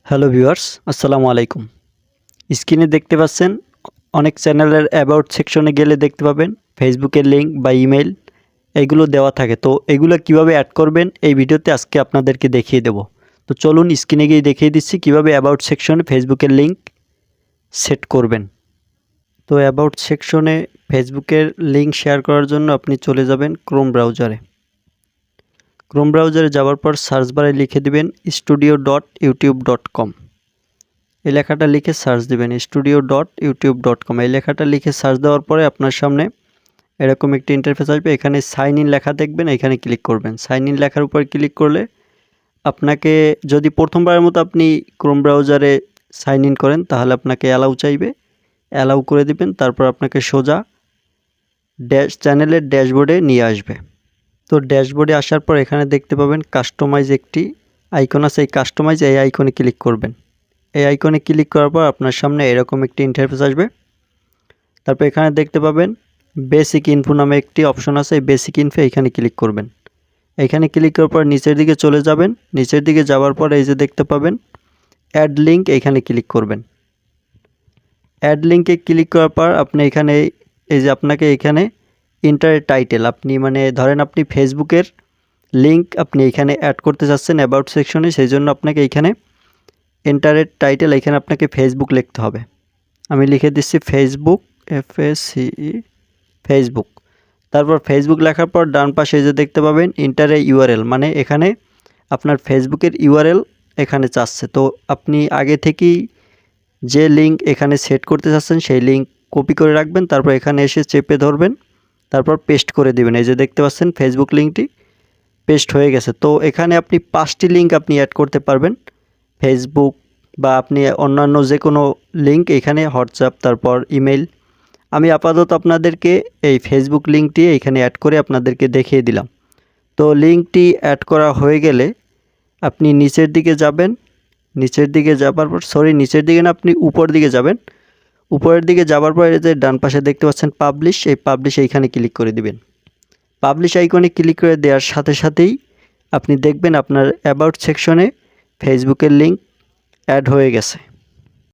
Hello viewers, আসসালামু আলাইকুম। স্ক্রিনে দেখতে পাচ্ছেন অনেক চ্যানেলের অ্যাবাউট সেকশনে গেলে দেখতে পাবেন ফেসবুকের লিঙ্ক বা ইমেল এগুলো দেওয়া থাকে। তো এগুলো কিভাবে অ্যাড করবেন এই ভিডিওতে আজকে আপনাদেরকে দেখিয়ে দেব। তো চলুন স্ক্রিনে গিয়ে দেখিয়ে দিচ্ছি কিভাবে অ্যাবাউট সেকশনে ফেসবুকের লিঙ্ক সেট করবেন। তো অ্যাবাউট সেকশনে ফেসবুকের লিঙ্ক শেয়ার করার জন্য আপনি চলে যাবেন ক্রোম ব্রাউজারে। ক্রোম ব্রাউজারে যাওয়ার পর সার্চ বারে লিখে দিবেন studio.youtube.com। এই লেখাটা লিখে সার্চ দিবেন studio.youtube.com। এই লেখাটা লিখে সার্চ দেওয়ার পরে আপনার সামনে এরকম একটি ইন্টারফেস আসবে। এখানে সাইন ইন লেখা দেখবেন, এখানে ক্লিক করবেন। সাইন ইন লেখার উপর ক্লিক করলে আপনাকে যদি প্রথমবারের মতো আপনি ক্রোম ব্রাউজারে সাইন ইন করেন তাহলে আপনাকে অ্যালাউ চাইবে, অ্যালাউ করে দিবেন। তারপর আপনাকে সোজা চ্যানেলের ড্যাশবোর্ডে নিয়ে আসবে। তো ড্যাশবোর্ডে আসার পর এখানে দেখতে পাবেন কাস্টমাইজ একটি আইকন আছে। এই কাস্টমাইজ এই আইকনে ক্লিক করবেন। এই আইকনে ক্লিক করার পর আপনার সামনে এরকম একটি ইন্টারফেস আসবে। তারপর এখানে দেখতে পাবেন বেসিক ইনফো নামে একটি অপশন আছে। এই বেসিক ইনফো এখানে ক্লিক করবেন। এখানে ক্লিক করার পর নিচের দিকে চলে যাবেন। নিচের দিকে যাওয়ার পর এই যে দেখতে পাবেন অ্যাড লিঙ্ক, এখানে ক্লিক করবেন। অ্যাড লিঙ্কে ক্লিক করার পর আপনি এখানে এই যে আপনাকে এখানে ইন্টার টাইটেল, আপনি মানে ধরেন আপনি ফেসবুকের লিঙ্ক আপনি এখানে অ্যাড করতে চাচ্ছেন অ্যাবাউট সেকশনে, সেই জন্য আপনাকে এখানে এন্টারের টাইটেল এখানে আপনাকে ফেসবুক লিখতে হবে। আমি লিখে দিচ্ছি ফেসবুক, FACE ফেসবুক। তারপর ফেসবুক লেখার পর ডান পাশে যে দেখতে পাবেন ইন্টারে URL, মানে এখানে আপনার ফেসবুকের URL এখানে চাচ্ছে। তো আপনি আগে থেকেই যে লিঙ্ক এখানে সেট করতে চাচ্ছেন সেই লিঙ্ক কপি করে রাখবেন। তারপর এখানে এসে চেপে ধরবেন, তারপর পেস্ট করে দিবেন। এই যে দেখতে পাচ্ছেন ফেসবুক লিঙ্কটি পেস্ট হয়ে গেছে। তো এখানে আপনি 5টি লিঙ্ক আপনি অ্যাড করতে পারবেন ফেসবুক বা আপনি অন্যান্য যে কোনো লিঙ্ক, এখানে হোয়াটসঅ্যাপ, তারপর ইমেল। আমি আপাতত আপনাদেরকে এই ফেসবুক লিঙ্কটি এখানে অ্যাড করে আপনাদেরকে দেখিয়ে দিলাম। তো লিঙ্কটি অ্যাড করা হয়ে গেলে আপনি নিচের দিকে যাবেন। নিচের দিকে যাবার পর নিচের দিকে না, আপনি উপর দিকে যাবেন। উপরের দিকে যাওয়ার পর যে ডান পাশে দেখতে পাচ্ছেন পাবলিশ, এই পাবলিশ এইখানে ক্লিক করে দিবেন। পাবলিশ আইকনে ক্লিক করে দেওয়ার সাথে সাথেই আপনি দেখবেন আপনার অ্যাবাউট সেকশনে ফেসবুকের লিঙ্ক অ্যাড হয়ে গেছে।